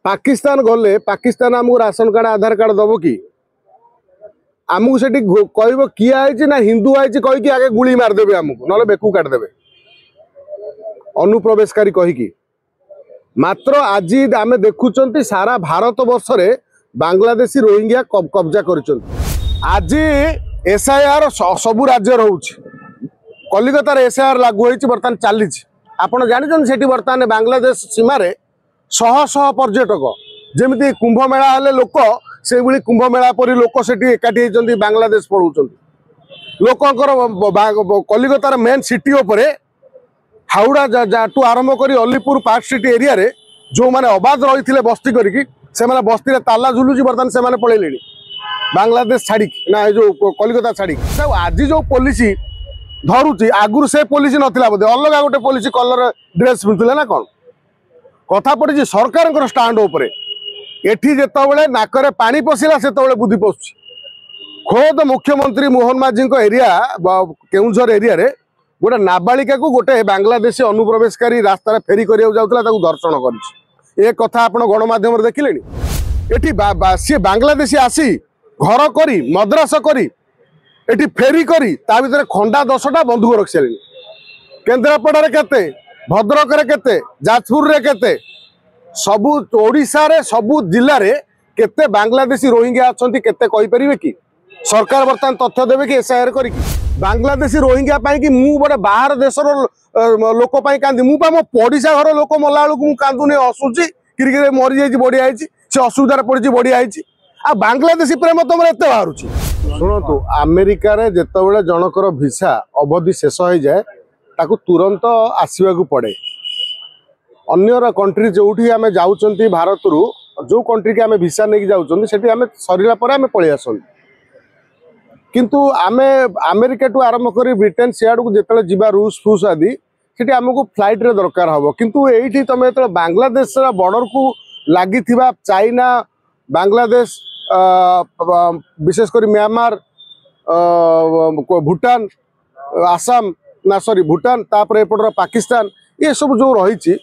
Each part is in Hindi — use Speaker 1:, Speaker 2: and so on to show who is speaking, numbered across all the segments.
Speaker 1: पाकिस्तान गले पाकिस्तान आमको राशन कार्ड आधार कार्ड दब कि आमको से कह किए आई ना हिंदू आई कहीकि आगे गुली मारदेवे आमको ना बेकू काटदेवे अनुप्रवेशकारी कहीकि मात्र आज आम देखुं सारा भारत वर्ष में बांग्लादेशी रोहिंग्या कब्जा कर आज एसआईआर सबू राज्य रोच कलिकतार एसआईआर लागू होती बर्तमान चली आपड़ जानते बर्तमान बांग्लादेश सीमार शह शह पर्यटक जमी कुंभ मेला हेले लोक से कुंभ मेला परी लोक से एकाठी होती बांग्लादेश पढ़ाऊँ लोकंर कलिकतार मेन सिटी उपरे हावड़ा टू आरंभ कर अलीपुर पार्क सिटी एरिया रे जो मैंने अबाध रही बस्ती करके बस्ती ताला झुलुची बर्तमान से पलैले बांग्लादेश छाड़ी ना जो कलिकता छाड़ी आज जो पुलिस धरुची आगुरी से पुलिस नाला बोधे अलग गोटे पुलिस कलर ड्रेस पिंधुले ना कौन कथा पड़ी सरकार स्टाण्ड उपर एठी जिते नाकरे पानी पशिला से बुद्धि पशुची खोद मुख्यमंत्री मोहन माझी एरिया केउझर एरिया रे गोटे नाबालिका को गोटे बांग्लादेशी अनुप्रवेशकारी रास्तार फेरी करा दर्शन कर कथा आप गणमाध्यम देखिले एटी सी बांग्लादेशी आसी घर करी मद्रास करी एटी फेरी करी ता भीतर खंडा 10टा बंदूक रखी सारे केन्द्रापड़ा केते भद्रक केते जाजपुर रे केते सबु ओडिशा रे सबु जिल्ला रे केते बांग्लादेशी रोहिंग्या अछंती केते कहि परिबे कि सरकार बर्तमान तथ्य देबे कि एसआईआर करी बांग्लादेशी रोहिंग्या पाई कि मु बड़े बाहर देशर लोक पाई कांदी मु पा मो पड़िशा घर लोक मला बेलू मु कांदुनी असुची क्रिकेट मरी जाइछि बड़ी आइछि से असुविधार पड़ी बड़ी आइछि आ बांग्लादेशी प्रेम तुम एत बाहर शुणु अमेरिका रे जेतेबेले जनकर भिसा अवधि शेष हो जाए ताकू तुरंत आसवाक पड़े अन्यर कंट्री जो आम जाऊँच भारत रु जो कंट्री की आम भिसा नहीं जाऊँ से आम सरला आम पलि आस किंतु आम अमेरिका टू आरंभ कर ब्रिटेन सियाड़ को जिते जा रूस फूस आदि से आमको फ्लाइट रे दरकार हम किंतु ये तुम जो बांग्लादेश बॉर्डर को लगी चाइना बांग्लादेश विशेषकर म्यांमार भूटान आसाम ना सॉरी भूटान तापर एपटर पाकिस्तान ये सब जो रही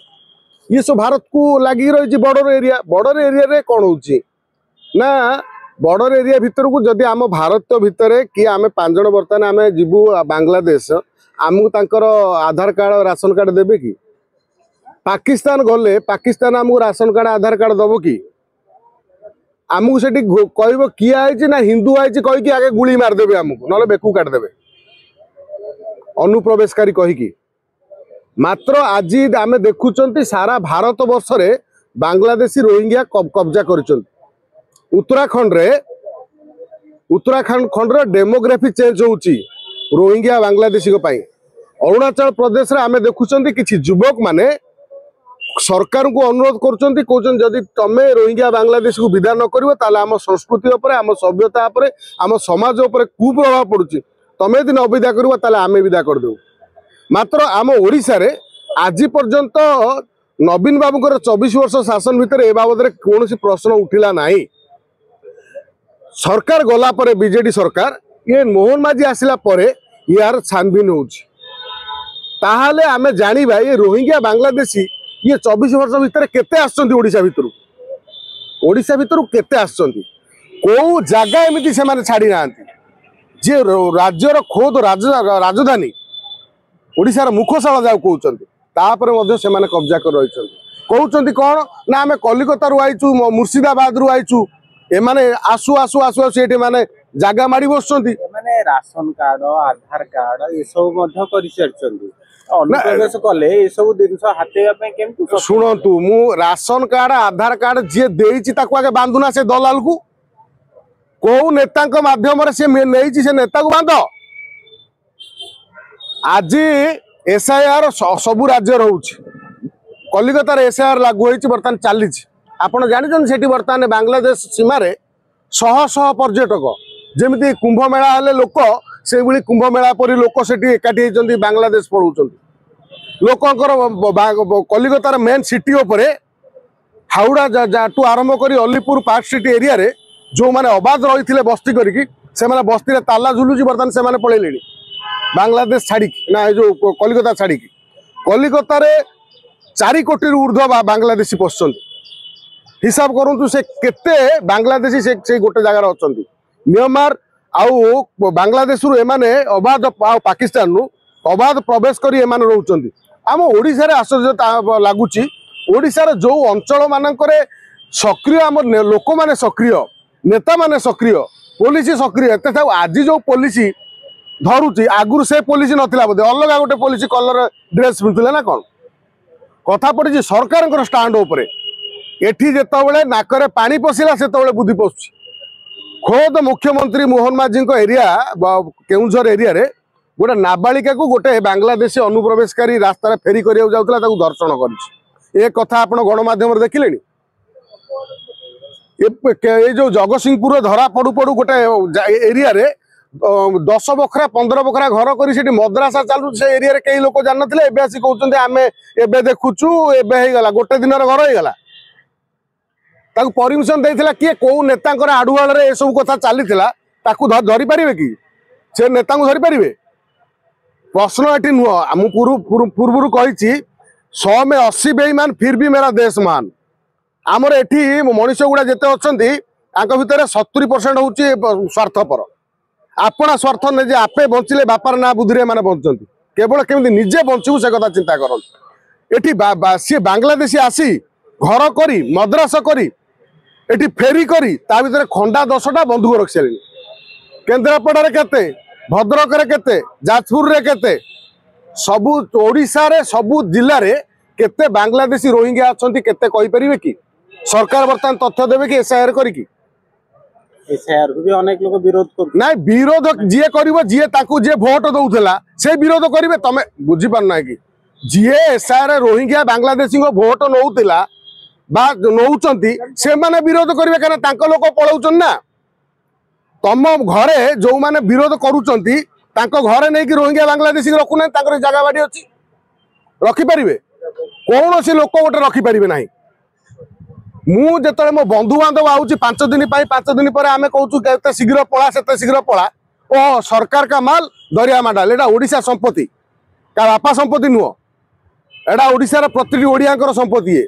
Speaker 1: ये सब भारत को लगी रही बॉर्डर एरिया रे कौन होची ना बॉर्डर एरिया भितर को जदि आम भारत भितर कि आम 5 जन बर्तमान आम जीवु बांग्लादेश आमको तांकर आधार कार्ड राशन कार्ड देबे कि पाकिस्तान गले पाकिस्तान आमको राशन कार्ड आधार कार्ड दब कि आमको से कह किए आई ना हिंदू आई कहीकि आगे गुली मारदेवे आमको ना बेकू काटदेवे अनुप्रवेशकारी कहीकि मात्र आज आम देखुं सारा भारत वर्ष में बांग्लादेशी रोहिंग्या कब्जा कर उत्तराखंड डेमोग्राफी चेंज होची रोहिंग्या बांग्लादेशी अरुणाचल प्रदेश रे आम देखुं कि युवक माने सरकार को अनुरोध कर जदि तमें रोहिंग्या बांग्लादेश को विदा न कर आम संस्कृति आम सभ्यता आम समाज कुप्रभाव पड़ुची तमें यदि न विदा कर आम विदा करदे मात्र आम ओडिशा रे आज पर्यंत नवीन बाबू 24 वर्ष शासन भितर ए बाबद कौन प्रश्न उठिला नहीं सरकार गला परे बीजेडी सरकार ये मोहन माझी आसिला परे यार छानबीन होले आम जानिबा ये रोहिंग्या बांग्लादेशी ये 24 वर्ष भितर केते आछंती ओडिशा भितर केते आछंती को जगह एमती से माने छाड़ी नांती जे राज्यर खोद राजधानी ओडिशार मुखशाला जाऊ कहते से कब्जा कर रही कहते कौन ना आम कलिकता रू आईचु मुर्शिदाबाद रू आईचु एमाने आसु आसु आसु आसु ये माने जगह माड़ी बस
Speaker 2: राशन कार्ड आधार कार्ड ये सब कले ये सब जिन हाथ
Speaker 1: शुणु मु राशन कार्ड आधार कार्ड जी देगी आगे बांधुना से दलाल को कौ नेता माध्यम से नहीं से नेता को बांध आज एसआईआर सबू राज्य रोच कलिकतार एसआईआर लागू होती बर्तमान चली आपड़ जानते बर्तमान बांग्लादेश सीमार शह शह पर्यटक जमी कुंभ मेला हेले लोक से कुंभ मेला परी लोक से एकाठी होती बांग्लादेश पढ़ाऊँ लोकंर कलिकतार मेन सिटी उपरे हावड़ा टू आरंभ कर अलीपुर पार्क सिटी एरिया रे जो मैंने अबाध रही बस्ती करके बस्ती ताला झुलुची बर्तमान से पलैले बांग्लादेश छाड़ी ना जो कलिकता छाड़ी कलिकता 4 कोटी ऊर्ध्व बांग्लादेशी पशुंट हिसाब करूँ से केते बांग्लादेशी से गोटे जगार अच्छा म्यांमार आउ बांग्लादेश एमाने अबाध पाकिस्तान रु अबाध प्रवेश कर रोचंती आम ओडिशा रे आश्चर्य लगुच ओडिशार जो अंचल मानकरे सक्रिय आम लोक माने सक्रिय नेता माने सक्रिय पुलिस सक्रिय एत आज जो पुलिस धरुची आगुरी से पुलिस नथिला बोधे अलग गोटे पुलिस कलर ड्रेस पिंधुले ना कौन कथा पड़ी सरकार स्टाण्ड उपरे एठी जेतबेले नाकरे पानी पशिला सेतबेले बुद्धि पशुची खोद मुख्यमंत्री मोहन माझी एरिया केउझर एरिया रे गोटे नाबालिका को गोटे बांग्लादेशी अनुप्रवेशकारी रास्तार फेरी करिया जाउतला ताकू दर्शन करिछि ए कथा आपण गणमाध्यम देखिलेनी ये जो जगतसिंहपुर धरा पड़ू पड़ू गोटे एरिया रे 10 बखरा 15 बखरा घर कर मद्रासा चालू से एरिया रे कई लोक जान नथिले एबे आसी कहउचंदे आमे एबे देखुचु एबे हे गला गोटे दिन घर हे गला ताकू परमिशन देइथिला किए को नेतांकर आडुवाल रे ए सब कथा चलीथिला ताकू धरि परिबे कि से नेता को धरि परिबे प्रश्न एटी नुह आम पूर्व कही 100 में 80 बेईमान फिर भी मेरा देश मान आमर एठी मनीष गुड़ा जिते अच्छा भितर 70% हूँ स्वार्थपर आपना स्वार्थ नहीं जे आपे बंचिले बापार ना बुद्धि मैंने बंचती केवल केमी निजे बंचू से कथा चिंता कर सी बांग्लादेशी आसी घर करी मद्रास करी एटी फेरी करी ता भीतर खंडा 10टा बंधुक रखी सारे केन्द्रापड़ा केते भद्रक केते जाजपुर रे केते सबु ओडिशा रे सबु जिल्ला रे केते बांग्लादेशी रोहिंग्या अछंती केते कहि परिबे कि सरकार बर्तमान तथ्य देबे कि एसआईआर करी कि
Speaker 2: एसआईआर को भी अनेक लोग विरोध कर
Speaker 1: ना विरोध जिए करिवो जिए ताकू जे वोट दउथला से विरोध करिवे तमे बुझी पारना कि जिए एसआईआर रोहिंग्या बांग्लादेशी को वोट नउतला बा नउचंती से माने विरोध करिवे कारण तांको लोक पळौचन ना तम घरे जो माने विरोध करूचंती तांको घरे नै कि रोहिंग्या बांग्लादेशी रखु नै तांकर जगह बाडी अछि रखि परिवे कौन से लोक गोटे रखि परिवे नाही मु जेतले मो बंधु बांधव आउची 5 दिन पाई 5 दिन पर आमे कहूचु केते शीघ्र पळा सेते शीघ्र पळा ओ सरकार का माल दरिया माडाल एटा ओडिशा संपत्ति का बापा संपत्ति नुह एटा ओडिशा रा प्रति ओडियाकर संपत्ति है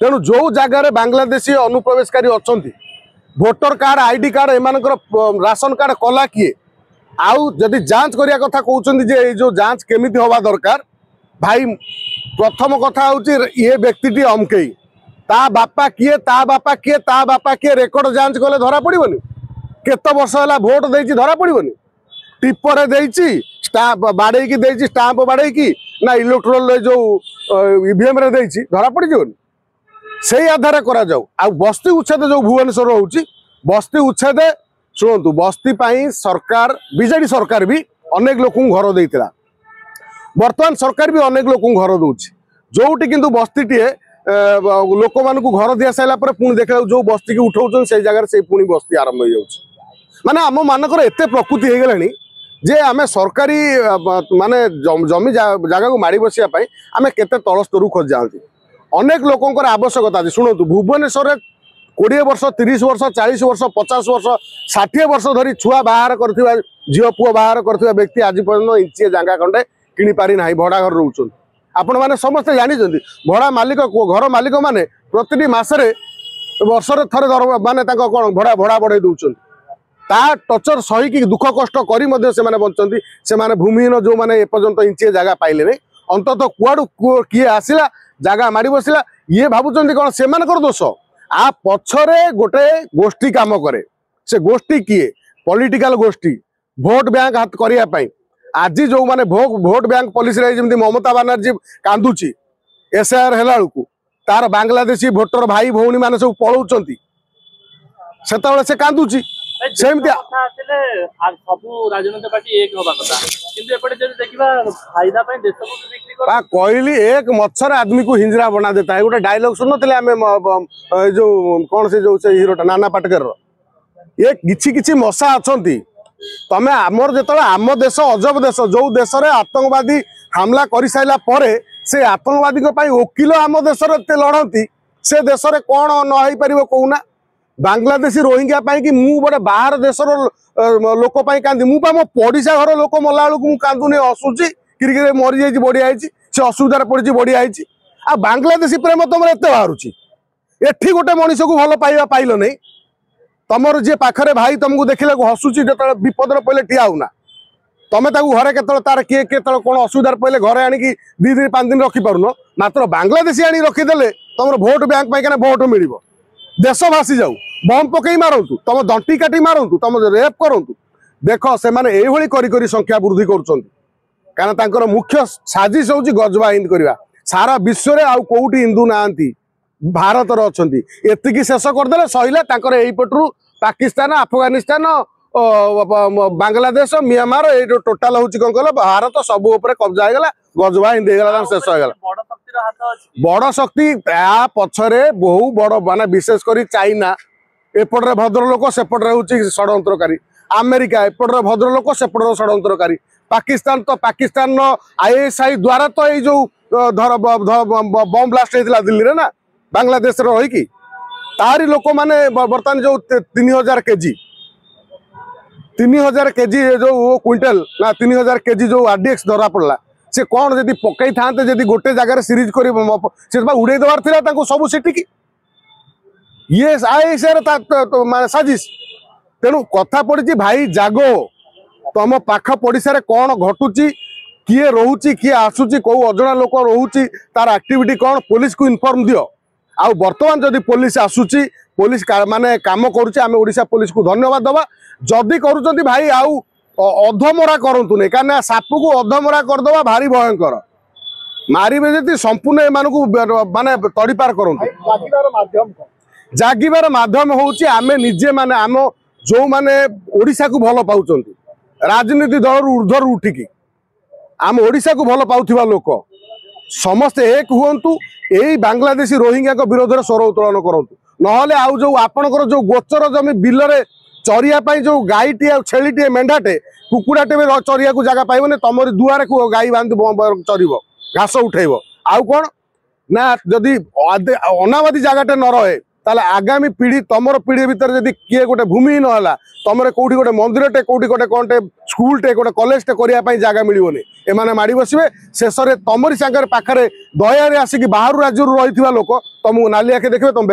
Speaker 1: तेणु जो जगार बांग्लादेशी अनुप्रवेशकारी अछंती भोटर कार्ड आईडी कार्ड एमानकर राशन कार्ड कला किए आउ जदि जांच करिया कथा कहउचंदी जे ए जो जांच केमिति होवा दरकार भाई प्रथम कथा होची ये व्यक्तिटी अमकेई ता बापा किए रेकर्ड जांच कले धरा पड़िबनी केते वर्ष होला वोट देछि धरा पड़िबनी टिपर देछि स्टाम्प बाडे की देछि स्टाम्प बाडे की ना इलेक्ट्रोल जो ईवीएम रे देछि धरा पड़ि जोनी से आधार करा जाऊ आ बस्ती उच्छेद जो भुवनेश्वर होउची बस्ती उच्छेद शुणु बस्ती पाई सरकार बीजेडी सरकार भी अनेक लोक घर देइतिला वर्तमान सरकार भी अनेक लोक घर दउछि जोटी किंतु बस्तीटीए लोक मानू घर दिया सारा पुणी देखा जो बस्ती की उठाऊन से जगह से पुणी बस्ती आरंभ हो माने आम मानकर एत प्रकृति हो गलानी जे आम सरकारी माने जमी जगह को माड़ी बसापी आम केते तल स्तर खोज जाती अनेक लोकंर आवश्यकता अच्छे शुणु भुवनेश्वर 20 वर्ष 30 वर्ष 40 वर्ष 50 वर्ष 60 वर्ष धरी छुआ बाहर कर झील पुआ बाहर कर व्यक्ति आज पर्यटन इंचे जगह खंडे किणी पारि ना भड़ा घर रोच आपण मैंने समस्ते जानी भड़ा मालिक घर मालिक मैंने प्रति मसरे वर्षर थे माने कौन भड़ा भड़ा बढ़े दौरान ता टचर सही दुख कष्ट करी बंचती से भूमिहीन जो मैंने एपर्यंत इंचे जगह पाइले नहीं अंतत कुआड़ू किए आसला जगह माड़ी बसला ये भावुं कौन से दोष आ पछरे गोटे गोष्ठी काम करे से गोष्ठी किए पॉलिटिकल गोष्ठी भोट बैंक हाथ करने आज जो माने भोट बैंक पॉलिसी जमी ममता बानर्जी कांदुची एसआईआर है तार बांग्लादेशी भोटर भाई भौणी मैंने सब पलाउंट से से कांदुची सेमती कहली एक मच्छर आदमी को हिंजरा बना देता है गोटे डायलॉग सुन थे आम जो कौन से जो हीरोटा नाना पाटकर ये किछि मशा अच्छा तमें आमर जो आम देश अजब देश जो देश में आतंकवादी हमला कर सारा पर से आतंकवादी वकिल आम देश लड़ती से देश में कौन न पार कहूना बांग्लादेशी रोहिंग्या कि मु गोटे बाहर देश लोक कांदी मु मो पड़िशा घर लोक मला बेलू कांदुनी हसुची क्रिकेट मरी जाइए बढ़िया से असुविधार पड़ी बढ़िया आ बांग्लादेशी प्रेम तुम एत बाहर एठी गोटे मनीष को भल पाइबा पाइल नहीं तमर जे पाखरे भाई तुमको देखला हसुची जो विपद पड़े ठिया होना तमें घरे के तार किए के कौन असुविधार पड़े घरे आणिक 2 दिन 5 दिन रखिपारुन मात्र बांग्लादेशी आनी रखीदे तुम भोट बैंक पाई भोट मिल देश भासी जाऊ बम पकई मारतु तुम दंटी काटी मारतु तुम रेप करूँ देख से मैंने यही करी संख्या वृद्धि कर मुख्य साजिश हूँ गजबा हिंद करवा सारा विश्व में आउ कौटी हिंदू ना भारत अच्छा एतिकी शेष करदे सहिला यहीपटू पाकिस्तान अफगानिस्तान बांग्लादेश म्यांमार ये टोटाल हूँ कौन कह भारत सब कब्जा होगा गजबा हिंदी होगा शेष होगा बड़ शक्ति पछरे बहु बड़ माने विशेषकर चाइना एपटे भद्रलोक सेपटे हूँ षड्यंत्रकारी अमेरिका एपटे भद्रलोक सेपटे षड्यंत्रकारी पाकिस्तान तो पाकिस्तान ISI द्वारा तो ये जो बम ब्लास्ट होता दिल्ली रे ना बांग्लादेश रही तारी लोक मैंने बर्तमान जो 3000 केजी जो क्विंटल ना 3000 केजी जो RDX धरा पड़ा से कौन जदि पकई था गोटे जगार सीरीज कर उड़े देवार था सब सीटिकी ये ISI साजिश तेणु कथा पड़ी भाई जागो तुम पाख पड़िशा कौन घटुची किए रोची किए आसुची कौ अजना लोक रोची तार एक्टिविटी कौन पुलिस को इनफॉर्म दियो आउ बर्तमान जदि पुलिस आसुची पुलिस माने काम करुचे आमे ओडिशा पुलिस को धन्यवाद दबा जदि करूचंती भाई आउ अधमरा करंतु नै कारण साप को अधमरा करदबा भारी भयंकर मारिबे जति संपूर्ण एमानकु माने तड़ीपार करंतु जागिबार माध्यम होउची आमे निजे माने आम जो माने ओडिशा को भल पाउचंती राजनीति दल ऊर्ध्वर उठिकी आम ओडिशा को भल पाउथिबा लोक समस्ते एक हुंतु यही बांग्लादेशी रोहिंग्या को विरोध में स्वर उत्तोलन करूँ नहले आउ जो आपणकर जो गोचर जमी बिलरे चरिया जो गाईटे छेलीटे मेढाटे कुकुड़ाटे भी चरिया को जगह पाइबने तुम दुआरे को गाई बांध चरब घास उठेब आउ कौन ना जदि अनाबादी जगहटे न रहे ताले आगामी पीढ़ी तुम पीढ़ी भितर जदि किए गोटे भूमि न तुम कौटी गोटे मंदिरटे कौटी गोटे कौनटे स्कूलटे गोटे कॉलेजटे करने जगह मिलनी एमाने माड़ी बसबे शेष में तुमरी सांगे पाखे दयारे आसिक बाहर राज्य रही लोक तुमको नाली आखे देखिए तुम